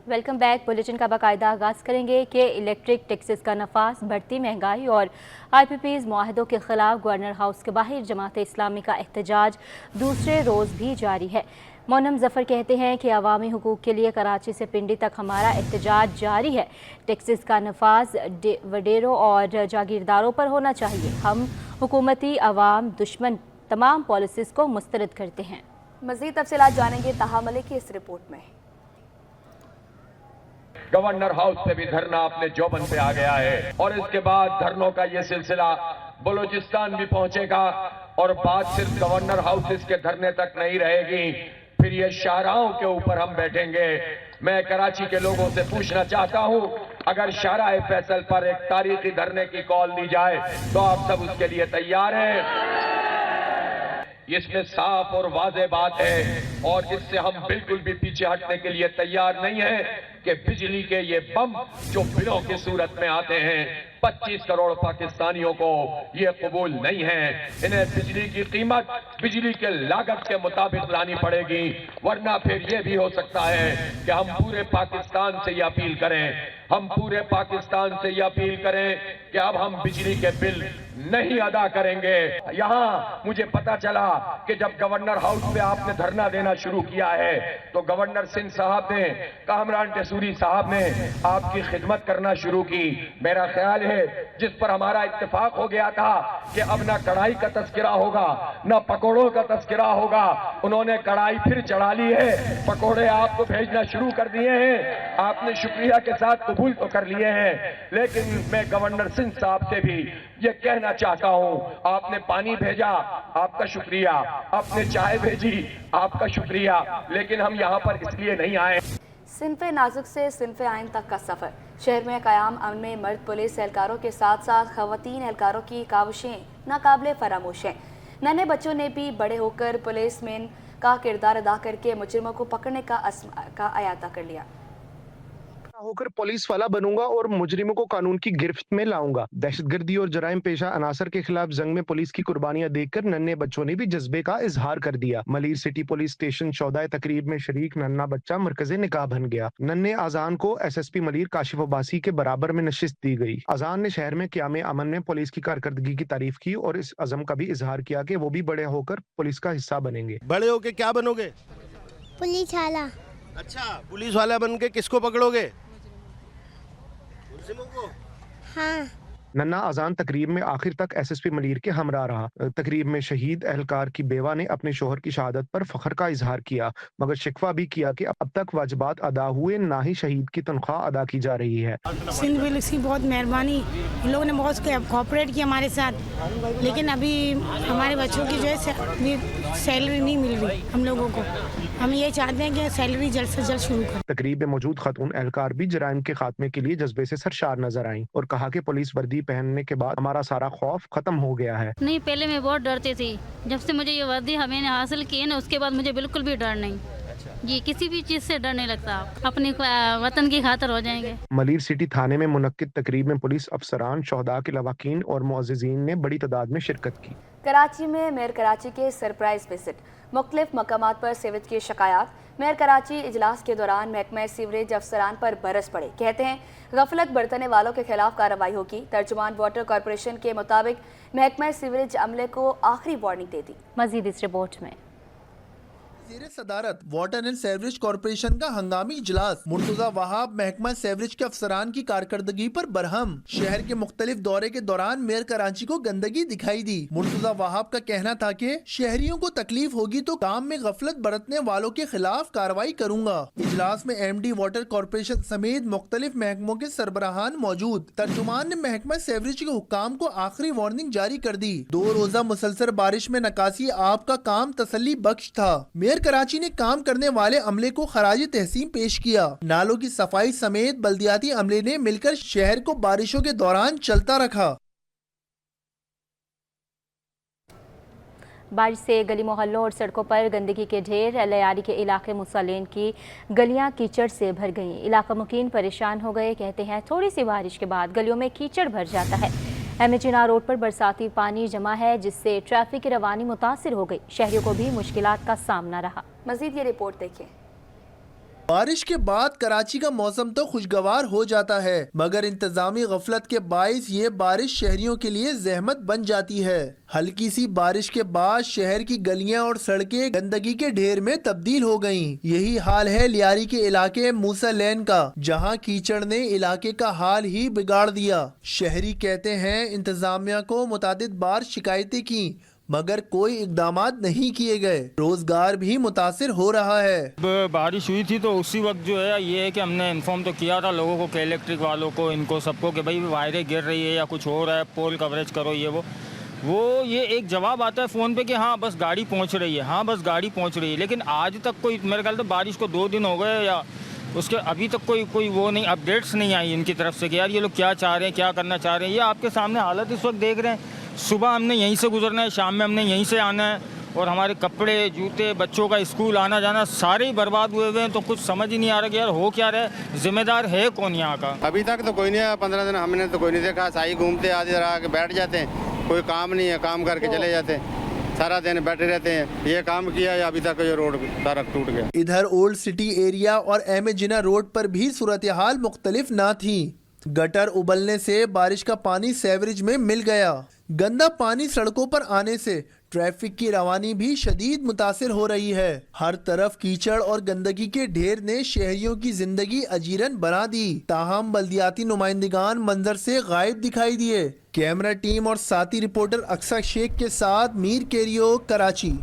Welcome back. Bulletin का बाकायदा आगाज़ करेंगे कि इलेक्ट्रिक टैक्सेस का नफाज, बढ़ती महंगाई और IPPs मुआहदों के खिलाफ गवर्नर हाउस के बाहर जमात इस्लामी का एहतजाज दूसरे रोज़ भी जारी है। मोनम जफ़र कहते हैं कि अवामी हुकूक के लिए कराची से पिंडी तक हमारा एहतजाज जारी है। टैक्सेस का नफाज वडेरों और जागीरदारों पर होना चाहिए। हम हुकूमती अवाम दुश्मन तमाम पॉलिसीज़ को मुस्तरद करते हैं। मज़ीद तफसीलात जानेंगे ताहा मलिक की इस रिपोर्ट में। गवर्नर हाउस से भी धरना अपने जोबन पे आ गया है और इसके बाद धरनों का ये सिलसिला बलूचिस्तान भी पहुंचेगा और बात सिर्फ गवर्नर हाउस के धरने तक नहीं रहेगी, फिर ये शाहराहों के ऊपर हम बैठेंगे। मैं कराची के लोगों से पूछना चाहता हूं, अगर शाहराह फैसल पर एक तारीखी धरने की कॉल दी जाए तो आप सब उसके लिए तैयार हैं? इसमें साफ और वाज़ेह बात है और इससे हम बिल्कुल भी पीछे हटने के लिए तैयार नहीं है कि बिजली के ये बम जो बिलों की सूरत में आते हैं 25 करोड़ पाकिस्तानियों को ये कबूल नहीं है। इन्हें बिजली की कीमत बिजली के लागत के मुताबिक लानी पड़ेगी, वरना फिर ये भी हो सकता है कि हम पूरे पाकिस्तान से ये अपील करें कि अब हम बिजली के बिल नहीं अदा करेंगे। यहाँ मुझे पता चला कि जब गवर्नर हाउस पे आपने धरना देना शुरू किया है तो गवर्नर सिंह साहब ने, कामरान टेसूरी साहब ने आपकी खिदमत करना शुरू की। मेरा ख्याल है जिस पर हमारा इत्तेफाक हो गया था कि अब ना कढ़ाई का तस्करा होगा ना पकोड़ों का तस्करा होगा, उन्होंने कढ़ाई फिर चढ़ा ली है, पकोड़े आपको भेजना शुरू कर दिए हैं। आपने शुक्रिया के साथ कबूल तो कर लिए हैं, लेकिन मैं गवर्नर सिंह साहब से भी ये कहना चाहता हूं, आपने पानी भेजा, आपका शुक्रिया, आपने चाय भेजी, आपका शुक्रिया, लेकिन हम यहाँ पर इसलिए नहीं आए। सिनफ़े नाजुक से सिनफ़े आइन तक का सफ़र। शहर में क़याम अमन में मर्द पुलिस एहलकारों के साथ साथ ख़वातीन एहलकारों की काविशें नाकाबिले फरामोश हैं। नन्हे बच्चों ने भी बड़े होकर पुलिसमैन का किरदार अदा करके मुजरिमों को पकड़ने का अयाता कर लिया। होकर पुलिस वाला बनूंगा और मुजरिमों को कानून की गिरफ्त में लाऊंगा। दहशतगर्दी और जराइम पेशा अनासर के खिलाफ जंग में पुलिस की कुर्बानियां देखकर नन्हे बच्चों ने भी जज्बे का इजहार कर दिया। मलीर सिटी पुलिस स्टेशन शौदाए तकरीब में शरीक नन्हा बच्चा मरकज़े निकाह बन गया। नन्हे अजान को SSP मलीर काशिफ अब्बासी के बराबर में नशिस्त दी गई। अजान ने शहर में क़याम अमन में पुलिस की कारकर्दगी की तारीफ की और इस अज़म का भी इजहार किया कि वो भी बड़े होकर पुलिस का हिस्सा बनेंगे। बड़े होके क्या बनोगे? पुलिस वाला। अच्छा, पुलिस वाला बन के किसको पकड़ोगे? हाँ। नन्हा अजान तकरीब में आखिर तक SSP मलीर के हमरा रहा। तकरीब में शहीद एहलकार की बेवा ने अपने शोहर की शहादत पर फख्र का इजहार किया, मगर शिकवा भी किया कि अब तक वाजिबात अदा हुए, ना ही शहीद की तनख्वाह अदा की जा रही है। सिंध पुलिस की बहुत मेहरबानी, इन लोगों ने बहुत कोऑपरेट किया हमारे साथ, लेकिन अभी हमारे बच्चों की जो है सैलरी नहीं मिल रही हम लोगों को। हम ये चाहते हैं कि सैलरी जल्द से जल्द शुरू करें। तकरीब में मौजूद खातून एहलकार भी जराइम के खात्मे के लिए जज्बे से सरशार नजर आईं और कहा कि पुलिस वर्दी पहनने के बाद हमारा सारा खौफ खत्म हो गया है। नहीं, पहले मैं बहुत डरती थी, जब से मुझे ये वर्दी मैंने हासिल की है ना, उसके बाद मुझे बिल्कुल भी डर नहीं। जी, किसी भी चीज से डर नहीं लगता, अपने वतन की खातिर हो जाएंगे। मलीर सिटी थाने में मुनक्किद तकरीब में पुलिस अफसरान, शोहदा के लवाकीन और मुअज़्ज़िज़ीन ने बड़ी तादाद में शिरकत की। कराची में मेयर कराची के सरप्राइज विजिट, मुख्तलिफ मकामात पर सीवरेज की शिकायत। मेयर कराची इजलास के दौरान महकमा सीवरेज अफसरान पर बरस पड़े। कहते हैं गफलत बरतने वालों के खिलाफ कार्रवाई होगी। तर्जुमान वाटर कॉरपोरेशन के मुताबिक महकमा सीवरेज अमले को आखिरी वार्निंग दे दी। मजीद इस रिपोर्ट में। वज़ीर सदारत वाटर एंड सेवरेज कॉरपोरेशन का हंगामी इजलास। मुर्तजा वहाब महकमा सेवरेज के अफसरान की कारकर्दगी पर बरहम। शहर के मुख्तलिफ दौरे के दौरान मेयर कराची को गंदगी दिखाई दी। मुर्तजा वहाब का कहना था कि शहरियों को तकलीफ होगी तो काम में गफलत बरतने वालों के खिलाफ कार्रवाई करूंगा। इजलास में MD वाटर कॉरपोरेशन समेत मुख्तलिफ महकमों के सरबराहान मौजूद। तर्जुमान ने महकमा सेवरेज के हुक्काम को आखिरी वार्निंग जारी कर दी। 2 रोजा मुसलसल बारिश में नकासी आब का काम तसल्ली बख्श था। मेयर कराची ने काम करने वाले अमले को खराज तहसीन पेश किया। नालों की सफाई समेत बल्दियाती अमले ने मिलकर शहर को बारिशों के दौरान चलता रखा। बारिश से गली मोहल्लों और सड़कों पर गंदगी के ढेर। लयारी के इलाके मुसालेन की गलियां कीचड़ से भर गईं। इलाका मुकीन परेशान हो गए। कहते हैं थोड़ी सी बारिश के बाद गलियों में कीचड़ भर जाता है। MHNR रोड पर बरसाती पानी जमा है, जिससे ट्रैफिक की रवानी मुतासिर हो गई। शहरियों को भी मुश्किलात का सामना रहा। मजीद ये रिपोर्ट देखें। بارش کے بعد کراچی کا موسم تو خوشگوار ہو جاتا ہے، مگر انتظامی غفلت کے باعث یہ بارش شہریوں کے لیے زحمت بن جاتی ہے۔ ہلکی سی بارش کے بعد شہر کی گلیاں اور سڑکیں گندگی کے ڈھیر میں تبدیل ہو گئیں۔ یہی حال ہے لیاری کے علاقے موسیٰ لین کا، جہاں کیچڑ نے علاقے کا حال ہی بگاڑ دیا۔ شہری کہتے ہیں انتظامیہ کو متعدد بار شکایتیں کی، مگر کوئی اقدامات نہیں کیے گئے۔ روزگار بھی متاثر ہو رہا ہے۔ بارش ہوئی تھی تو اسی وقت جو ہے یہ ہے کہ ہم نے انفارم تو کیا تھا لوگوں کو، کہ الیکٹرک والوں کو، ان کو سب کو، کہ بھائی وائریں گر رہی ہے یا کچھ ہو رہا ہے، پول کوریج کرو، یہ ایک جواب آتا ہے فون پہ کہ ہاں بس گاڑی پہنچ رہی ہے، ہاں بس گاڑی پہنچ رہی ہے، لیکن آج تک کوئی، میرے خیال سے بارش کو 2 دن ہو گئے یا اس کے ابھی تک کوئی وہ نہیں، اپڈیٹس نہیں آئی ان کی طرف سے کہ یار یہ لوگ کیا چاہ رہے ہیں، کیا کرنا چاہ رہے ہیں۔ یہ آپ کے سامنے حالت اس وقت دیکھ رہے ہیں، صبح ہم نے یہیں سے گزرنا ہے، شام میں ہم نے یہیں سے آنا ہے، اور ہمارے کپڑے، جوتے، بچوں کا اسکول آنا جانا سارے ہی برباد ہوئے ہوئے ہیں۔ تو کچھ سمجھ ہی نہیں آ رہا کہ یار ہو کیا رہا ہے، ذمہ دار ہے کون یہاں کا؟ ابھی تک تو کوئی نہیں آیا، 15 دن ہم نے تو کوئی نہیں دیکھا، سائی گھومتے آدھی رات کے بیٹھ جاتے ہیں، کوئی کام نہیں ہے، کام کر کے چلے جاتے ہیں، سارا دن بیٹھے رہتے ہیں۔ یہ کام کیا ہے ابھی تک یہ روڈ سارا ٹوٹ گیا۔ ادھر اولڈ سٹی ایریا اور ایم جناح روڈ پر بھی صورتحال مختلف نہ تھی۔ گٹر ابلنے سے بارش کا پانی سیوریج میں مل گیا۔ گندا پانی سڑکوں پر آنے سے ٹریفک کی روانی بھی شدید متاثر ہو رہی ہے۔ ہر طرف کیچڑ اور گندگی کے ڈھیر نے شہریوں کی زندگی اجیرن بنا دی۔ تاہم بلدیاتی نمائندگان منظر سے غائب دکھائی دیے۔ کیمرہ ٹیم اور ساتھی رپورٹر اقصی شیخ کے ساتھ میر کیریو، کراچی۔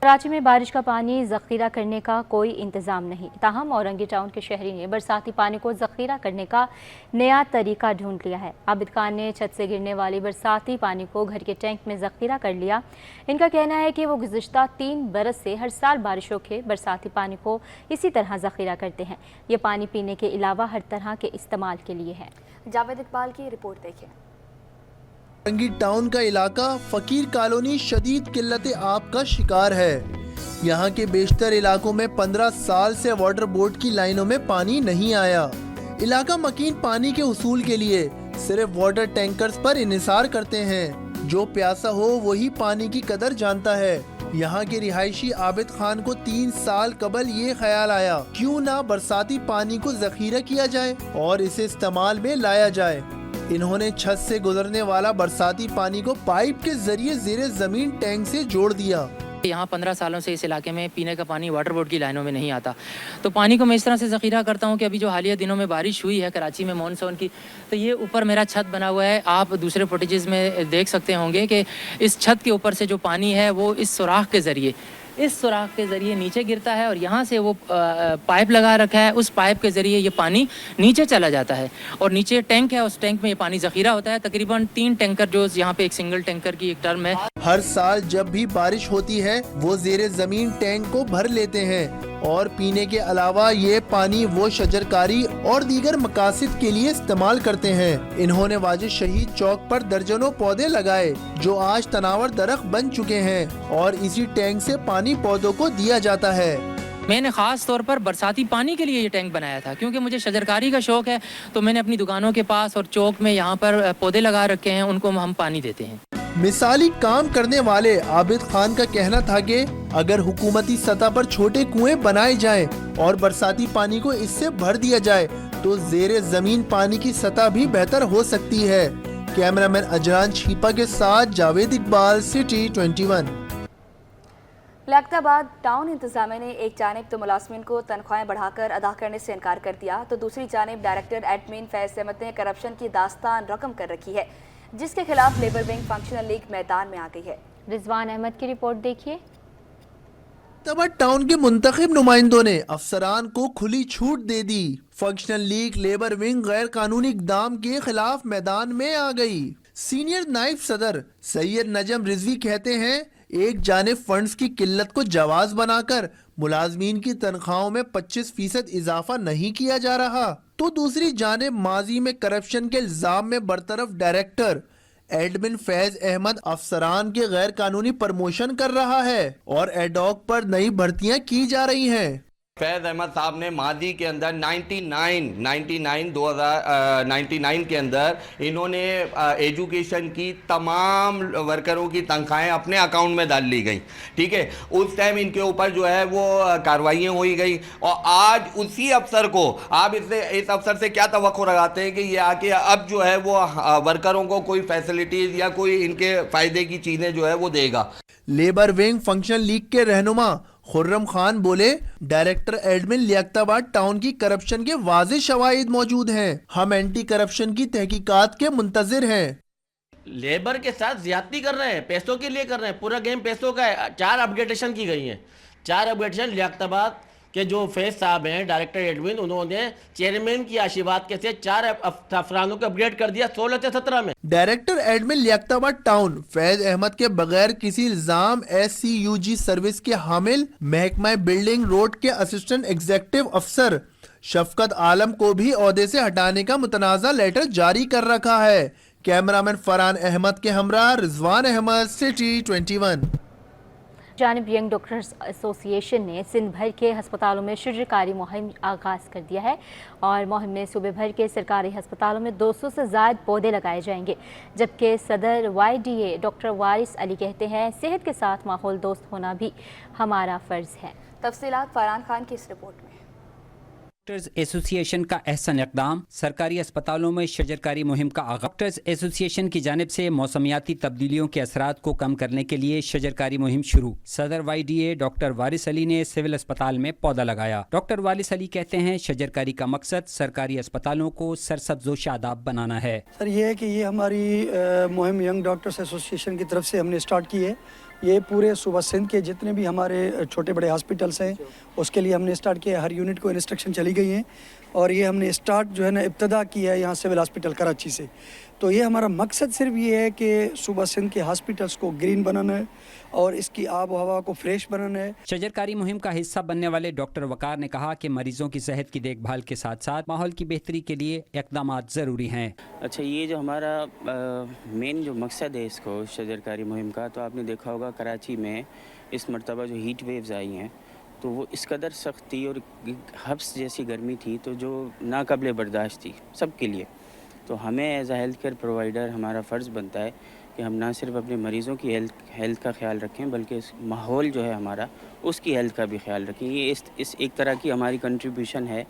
کراچی میں بارش کا پانی ذخیرہ کرنے کا کوئی انتظام نہیں، تاہم اورنگی ٹاؤن کے شہری نے برساتی پانی کو ذخیرہ کرنے کا نیا طریقہ ڈھونڈ لیا ہے۔ عابد خان نے چھت سے گرنے والی برساتی پانی کو گھر کے ٹینک میں ذخیرہ کر لیا۔ ان کا کہنا ہے کہ وہ گزشتہ 3 برس سے ہر سال بارشوں کے برساتی پانی کو اسی طرح ذخیرہ کرتے ہیں۔ یہ پانی پینے کے علاوہ ہر طرح کے استعمال کے لیے ہے۔ جاوید اقبال کی رپورٹ دیکھیں۔ اورنگی ٹاؤن کا علاقہ فقیر کالونی شدید قلت آب کا شکار ہے۔ یہاں کے بیشتر علاقوں میں 15 سال سے واٹر بورڈ کی لائنوں میں پانی نہیں آیا۔ علاقہ مکین پانی کے حصول کے لیے صرف واٹر ٹینکرز پر انحصار کرتے ہیں۔ جو پیاسا ہو وہی پانی کی قدر جانتا ہے۔ یہاں کے رہائشی عابد خان کو 3 سال قبل یہ خیال آیا، کیوں نہ برساتی پانی کو ذخیرہ کیا جائے اور اسے استعمال میں لایا جائے۔ انہوں نے چھت سے گزرنے والا برساتی پانی کو پائپ کے ذریعے زیر زمین ٹینک سے جوڑ دیا۔ یہاں 15 سالوں سے اس علاقے میں پینے کا پانی واٹر بورڈ کی لائنوں میں نہیں آتا، تو پانی کو میں اس طرح سے ذخیرہ کرتا ہوں کہ ابھی جو حالیہ دنوں میں بارش ہوئی ہے کراچی میں مانسون کی، تو یہ اوپر میرا چھت بنا ہوا ہے۔ آپ دوسرے فوٹیجز میں دیکھ سکتے ہوں گے کہ اس چھت کے اوپر سے جو پانی ہے وہ اس سوراخ کے ذریعے نیچے گرتا ہے، اور یہاں سے وہ پائپ لگا رکھا ہے، اس پائپ کے ذریعے یہ پانی نیچے چلا جاتا ہے، اور نیچے ٹینک ہے، اس ٹینک میں یہ پانی ذخیرہ ہوتا ہے۔ تقریباً 3 ٹینکر، جو یہاں پہ ایک سنگل ٹینکر کی ایک ٹرم ہے۔ ہر سال جب بھی بارش ہوتی ہے وہ زیر زمین ٹینک کو بھر لیتے ہیں، اور پینے کے علاوہ یہ پانی وہ شجرکاری اور دیگر مقاصد کے لیے استعمال کرتے ہیں۔ انہوں نے واجد شہید چوک پر درجنوں پودے لگائے جو آج تناور درخت بن چکے ہیں، اور اسی ٹینک سے پانی پودوں کو دیا جاتا ہے۔ میں نے خاص طور پر برساتی پانی کے لیے یہ ٹینک بنایا تھا، کیونکہ مجھے شجرکاری کا شوق ہے، تو میں نے اپنی دکانوں کے پاس اور چوک میں یہاں پر پودے لگا رکھے ہیں، ان کو ہم پانی دیتے ہیں۔ مثالی کام کرنے والے عابد خان کا کہنا تھا کہ اگر حکومتی سطح پر چھوٹے کنویں بنائے جائیں اور برساتی پانی کو اس سے بھر دیا جائے تو زیر زمین پانی کی سطح بھی بہتر ہو سکتی ہے۔ کیمرامین اجران چھیپا کے ساتھ جاوید اقبال، سٹی 21۔ لیاقت آباد ٹاؤن انتظامیہ نے ایک جانب تو ملازمین کو تنخواہیں بڑھا کر ادا کرنے سے انکار کر دیا، تو دوسری جانب ڈائریکٹر ایڈمن فیض احمد نے کرپشن کی داستان رقم کر رکھی ہے، جس کے خلاف لیبر ونگ فنکشنل لیگ میدان میں آ گئی ہے۔ رضوان احمد کی رپورٹ دیکھیے۔ ٹاؤن کے منتخب نمائندوں نے افسران کو کھلی چھوٹ دے دی۔ فنکشنل لیگ لیبر ونگ غیر قانونی اقدام کے خلاف میدان میں آ گئی۔ سینئر نائب صدر سید نجم رضوی کہتے ہیں ایک جانب فنڈز کی قلت کو جواز بنا کر ملازمین کی تنخواہوں میں 25% اضافہ نہیں کیا جا رہا، تو دوسری جانب ماضی میں کرپشن کے الزام میں برطرف ڈائریکٹر ایڈمن فیض احمد افسران کے غیر قانونی پرموشن کر رہا ہے اور ایڈاک پر نئی بھرتیاں کی جا رہی ہیں۔ फैज़ अहमद साहब ने मादी के अंदर 2099 के अंदर इन्होंने एजुकेशन की तमाम वर्करों की तनख्वाहें अपने अकाउंट में डाल ली गई, ठीक है। उस टाइम इनके ऊपर जो है वो कार्रवाइयाँ हुई गई, और आज उसी अफसर को आप इस अफसर से क्या तवक्को लगाते हैं कि ये आके अब जो है वो वर्करों को कोई फैसिलिटीज़ या कोई इनके फ़ायदे की चीज़ें जो है वो देगा। लेबर विंग फंक्शन लीग के रहनुमा खुर्रम खान बोले, डायरेक्टर एडमिन लियाकताबाद टाउन की करप्शन के वाज़ेह शवाहिद मौजूद हैं। हम एंटी करप्शन की तहकीकात के मुंतज़िर हैं। लेबर के साथ ज्यादती कर रहे हैं, पैसों के लिए कर रहे हैं, पूरा गेम पैसों का है। 4 अपग्रेडेशन की गई हैं, 4 अपग्रेडेशन लियाकताबाद के जो फैज साहब हैं डायरेक्टर एडमिन, उन्होंने चेयरमैन की आशीर्वाद के से 4 अफसरानों को अपग्रेड कर दिया 16 से 17 में। Director admin Liaquatabad town Faiz Ahmed के बगैर किसी इल्जाम SCUG सर्विस के हामिल महकमा बिल्डिंग रोड के असिस्टेंट एग्जीक्यूटिव अफसर शफकत आलम को भी ओहदे से हटाने का मुतनाज़ा लेटर जारी कर रखा है। कैमरामैन फरहान अहमद के हमरा रिजवान अहमद, सिटी 21। जानिब यंग डॉक्टर्स एसोसिएशन ने सिंध भर के हस्पतालों में शजरकारी मुहिम आगाज़ कर दिया है, और मुहिम में सूबे भर के सरकारी हस्पतालों में 200 से ज़ायद पौधे लगाए जाएंगे। जबकि सदर YDA डॉक्टर वारिस अली कहते हैं, सेहत के साथ माहौल दोस्त होना भी हमारा फ़र्ज़ है। तफसीलात फरहान खान की इस रिपोर्ट में। डॉक्टर्स एसोसिएशन का अहसन इक़दाम, सरकारी अस्पतालों में शजरकारी मुहिम का आगाज़। डॉक्टर्स एसोसिएशन की जानिब से मौसमियाती तब्दीलियों के असरात को कम करने के लिए शजरकारी मुहिम शुरू। सदर YDA डॉक्टर वारिस अली ने सिविल अस्पताल में पौधा लगाया। डॉक्टर वारिस अली कहते हैं, शजरकारी का मकसद सरकारी अस्पतालों को सरसब्ज़ व शादाब बनाना है। सर ये है कि ये हमारी मुहिम यंग डॉक्टर्स एसोसिएशन की तरफ से हमने स्टार्ट की है। ये पूरे सूबा सिंध के जितने भी हमारे छोटे बड़े हॉस्पिटल्स हैं उसके लिए हमने स्टार्ट किया। हर यूनिट को इंस्ट्रक्शन चली गई हैं, और ये हमने स्टार्ट जो है ना इब्तदा की है यहाँ सिविल हॉस्पिटल कराची से। तो ये हमारा मकसद सिर्फ ये है कि सूबा सिंध के हॉस्पिटल्स को ग्रीन बनाना है और इसकी आब व हवा को फ्रेश बनाना है। शजरकारी मुहिम का हिस्सा बनने वाले डॉक्टर वकार ने कहा कि मरीजों की सेहत की देखभाल के साथ साथ माहौल की बेहतरी के लिए इक़दाम ज़रूरी हैं। अच्छा, ये जो हमारा मेन जो मकसद है इसको शजरकारी मुहिम का, तो आपने देखा होगा कराची में इस मरतबा जो हीट वेव्स आई हैं तो वो इस कदर सख्त थी और हब्स जैसी गर्मी थी तो जो नाकाबिल बर्दाश्त थी सबके लिए। तो हमें एज आ हेल्थ केयर प्रोवाइडर हमारा फ़र्ज़ बनता है कि हम ना सिर्फ अपने मरीज़ों की हेल्थ का ख्याल रखें बल्कि इस माहौल जो है हमारा उसकी हेल्थ का भी ख्याल रखें। ये इस एक तरह की हमारी कंट्रीब्यूशन है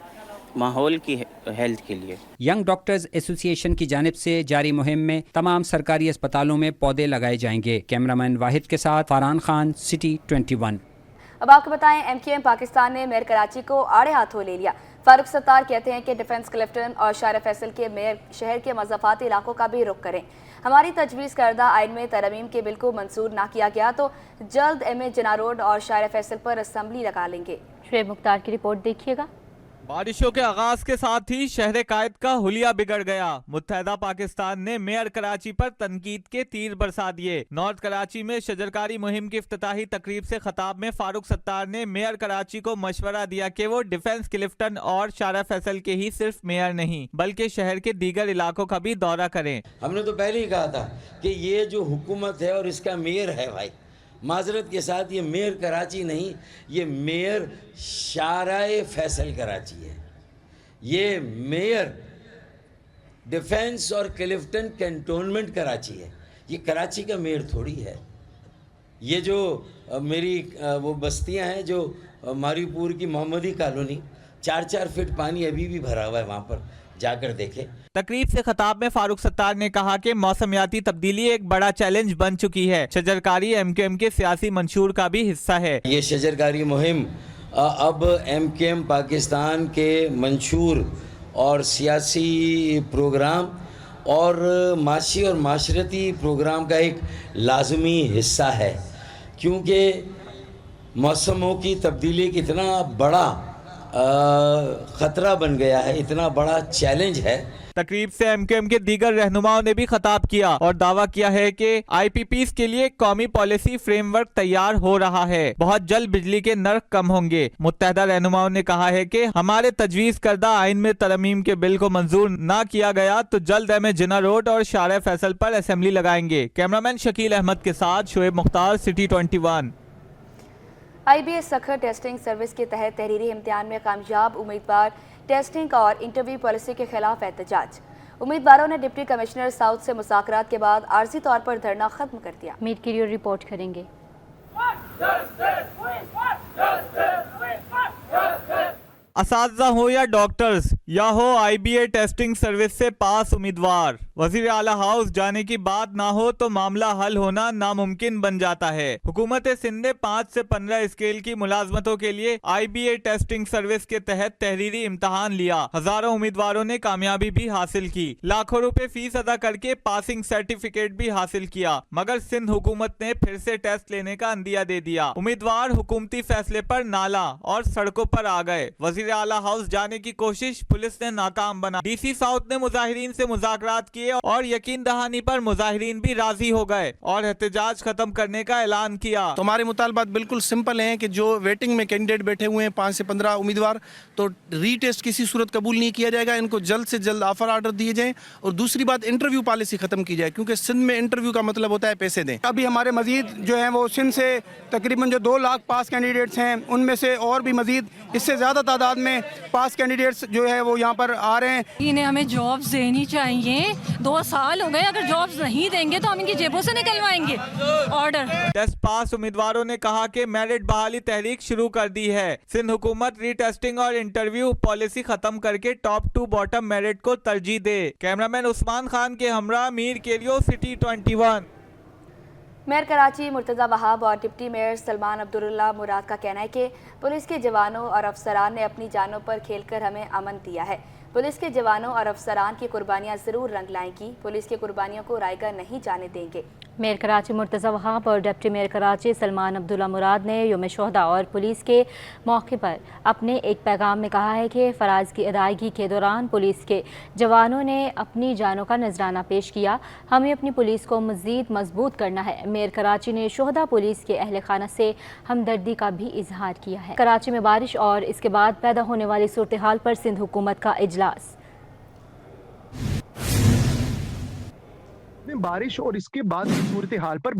माहौल की हेल्थ के लिए। यंग डॉक्टर्स एसोसिएशन की जानिब से जारी मुहिम में तमाम सरकारी अस्पतालों में पौधे लगाए जाएंगे। कैमरामैन वाहिद के साथ फरहान खान, सिटी 21। अब आपको बताएं, MQM पाकिस्तान ने मेयर कराची को आड़े हाथों ले लिया। फारूक सत्तार कहते हैं कि डिफेंस क्लिफ्टन और शार फैसल के मेयर शहर के मज़ाफ़ाती इलाकों का भी रुख करें। हमारी तजवीज़ करदा आइन में तरमीम के बिल को मंजूर ना किया गया तो जल्द MA जिना रोड और शार फैसल पर असम्बली लगा लेंगे। शुएब मुख्तार की रिपोर्ट देखिएगा। बारिशों के आगाज के साथ ही शहर कायद का हुलिया बिगड़ गया। मुत्तहदा पाकिस्तान ने मेयर कराची पर तनकीद के तीर बरसा दिए। नॉर्थ कराची में शजरकारी मुहिम की इफ्तिताही तकरीब से खिताब में फारूक सत्तार ने मेयर कराची को मशवरा दिया कि वो डिफेंस क्लिफ्टन और शारा फैसल के ही सिर्फ मेयर नहीं बल्कि शहर के दीगर इलाकों का भी दौरा करें। हमने तो पहले ही कहा था कि ये जो हुकूमत है और इसका मेयर है, भाई माजरत के साथ ये मेयर कराची नहीं, ये मेयर शाराए फैसल कराची है। ये मेयर डिफेंस और क्लिफ्टन कैंटोनमेंट कराची है। ये कराची का मेयर थोड़ी है। ये जो मेरी वो बस्तियां हैं जो मारीपुर की मोहम्मदी कॉलोनी, 4-4 फीट पानी अभी भी भरा हुआ है, वहाँ पर जाकर देखें। तकरीब से खिताब में फारूक सत्तार ने कहा कि मौसमियाती तब्दीली एक बड़ा चैलेंज बन चुकी है। शजरकारी MQM के सियासी मंशूर का भी हिस्सा है। ये शजरकारी मुहिम अब MQM पाकिस्तान के मंशूर और सियासी प्रोग्राम और माशी और माशरती प्रोग्राम का एक लाजमी हिस्सा है, क्योंकि मौसमों की तब्दीली एक इतना बड़ा ख़तरा बन गया है, इतना बड़ा चैलेंज है। तकरीब से MQM के दीगर रहनुमाओं ने भी खिताब किया और दावा किया है कि IPPs के लिए कौमी पॉलिसी फ्रेमवर्क तैयार हो रहा है। बहुत जल्द बिजली के नर्ख कम होंगे। मुत्तहदा रहनुमाओं ने कहा है कि हमारे तजवीज़ करदा आइन में तरमीम के बिल को मंजूर ना किया गया तो जल्द MA जिना रोड और शार फैसल पर असेंबली लगाएंगे। कैमरामैन शकील अहमद के साथ Shoaib Mukhtar, city 21। IBA Sukkur testing service के तहत तहरीरी इम्तिहान में कामयाब उम्मीदवार टेस्टिंग और इंटरव्यू पॉलिसी के खिलाफ एहतजाज। उम्मीदवारों ने डिप्टी कमिश्नर साउथ से मुज़ाकरात के बाद आर्जी तौर पर धरना खत्म कर दिया। मीट की रिपोर्ट करेंगे। असातिज़ा हो या डॉक्टर्स या हो IBA टेस्टिंग सर्विस से पास उम्मीदवार, वजीर आला हाउस जाने की बात ना हो तो मामला हल होना नामुमकिन बन जाता है। हुकूमत सिंध ने 5 से 15 स्केल की मुलाजमतों के लिए IBA टेस्टिंग सर्विस के तहत तहरीरी इम्तहान लिया। हजारों उम्मीदवारों ने कामयाबी भी हासिल की, लाखों रुपए फीस अदा करके पासिंग सर्टिफिकेट भी हासिल किया, मगर सिंध हुकूमत ने फिर से टेस्ट लेने का अंदिया दे दिया। उम्मीदवार हुकूमती फैसले पर नाला और सड़कों पर आ गए। वजीर आला हाउस जाने की कोशिश पुलिस ने नाकाम बना। DC साउथ ने मुजाहिरीन से मुज़ाकरात किए और यकीन दहानी पर मुजाहिरीन भी राजी हो गए और एहतजाज खत्म करने का ऐलान किया। तो हमारे मुतालबात बिल्कुल सिंपल हैं कि जो वेटिंग में कैंडिडेट बैठे हुए हैं 5 से 15 उम्मीदवार, तो रीटेस्ट किसी सूरत कबूल नहीं किया जाएगा। इनको जल्द से जल्द ऑफर आर्डर दिए जाएं और दूसरी बात इंटरव्यू पॉलिसी खत्म की जाए, क्योंकि सिंध में इंटरव्यू का मतलब होता है पैसे दें। अभी हमारे मजीद जो है वो सिंध से तकरीबन जो 2 लाख पास कैंडिडेट्स हैं, उनमें से और भी मजीद इससे ज़्यादा तादाद में पास कैंडिडेट्स जो है वो यहाँ पर आ रहे हैं। इन्हें हमें जॉब्स देनी चाहिए। 2 साल हो गए, अगर जॉब्स नहीं देंगे तो हम इनकी जेबों से निकलवाएंगे ऑर्डर। टेस्ट पास उम्मीदवारों ने कहा कि मेरिट बहाली तहरीक शुरू कर दी है। सिंध हुकूमत रीटेस्टिंग और इंटरव्यू पॉलिसी खत्म करके टॉप टू बॉटम मेरिट को तरजीह दे। कैमरामैन उस्मान खान के हमरा Mir Kaleo, city 21। Mayor Karachi Murtaza Wahab और डिप्टी मेयर सलमान अब्दुल्ला मुराद का कहना है कि पुलिस के जवानों और अफसरान ने अपनी जानों पर खेलकर हमें अमन दिया है। पुलिस के जवानों और अफसरान की कुर्बानियां ज़रूर रंग लाएंगी। पुलिस की कुर्बानियों को रायगा नहीं जाने देंगे। मेयर कराची मुर्तज़ा वहाब और डिप्टी मेयर कराची सलमान अब्दुल्ला मुराद ने यौम शोहदा और पुलिस के मौके पर अपने एक पैगाम में कहा है कि फ़राइज़ की अदायगी के दौरान पुलिस के जवानों ने अपनी जानों का नजराना पेश किया। हमें अपनी पुलिस को मज़ीद मजबूत करना है। मेयर कराची ने शोहदा पुलिस के अहल खाना से हमदर्दी का भी इजहार किया है। कराची में बारिश और इसके बाद पैदा होने वाली सूरत हाल पर सिंध हुकूमत का इजलास। बारिश और इसके बाद की सूरत हाल पर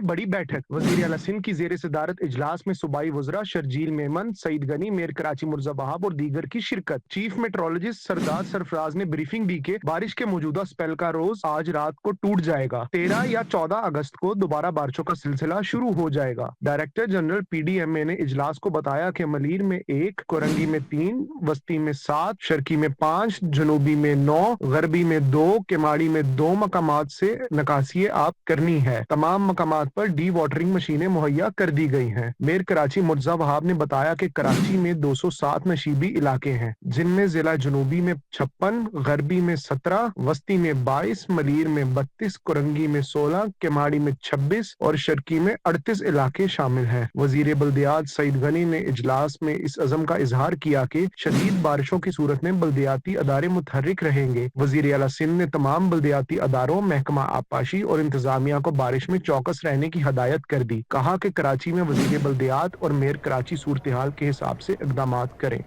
बड़ी बैठक। वज़ीर आला सिंध की ज़ेर सदारत इजलास में सूबाई वज़रा शर्जील मेमन, सईद गनी, मेयर कराची मुर्तज़ा वहाब और दीगर की शिरकत। चीफ मेट्रोलॉजिस्ट सरदार सरफराज ने ब्रीफिंग दी कि बारिश के मौजूदा स्पेल का रोज आज रात को टूट जाएगा। 13 या 14 अगस्त को दोबारा बारिशों का सिलसिला शुरू हो जाएगा। डायरेक्टर जनरल PDMA ने इजलास को बताया कि मलीर में 1, कोरंगी में 3, वस्ती में 7, शर्की में 5, जनूबी में 9, गरबी में 2, केमाड़ी में 2 मकामात से नकासी आप करनी है। तमाम मकामात पर डी वाटरिंग मशीनें मुहैया कर दी गई हैं। मेयर कराची मुर्तज़ा वहाब ने बताया कि कराची में 207 नशीबी इलाके हैं, जिनमें जिला जनूबी में 56, गरबी में 17, वस्ती में 22, मलीर में 32, कोरंगी में 16, केमाड़ी में 26 और शर्की में 38 इलाके शामिल हैं। वजीर बल्दियात सईद गनी ने इजलास में इस अज़म का इजहार किया कि शदीद बारिशों की सूरत में बल्दियाती अदारे मुतहर्रिक रहेंगे। वजीर आला सिंध ने तमाम बल्दियाती अदारों, महकमा आपाशी और इंतजामिया को बारिश में चौकस रहने की हदायत कर दी। कहा कि कराची में वजीर बल्दियात और मेयर कराची सूरत हाल के हिसाब से इक़दामात करें।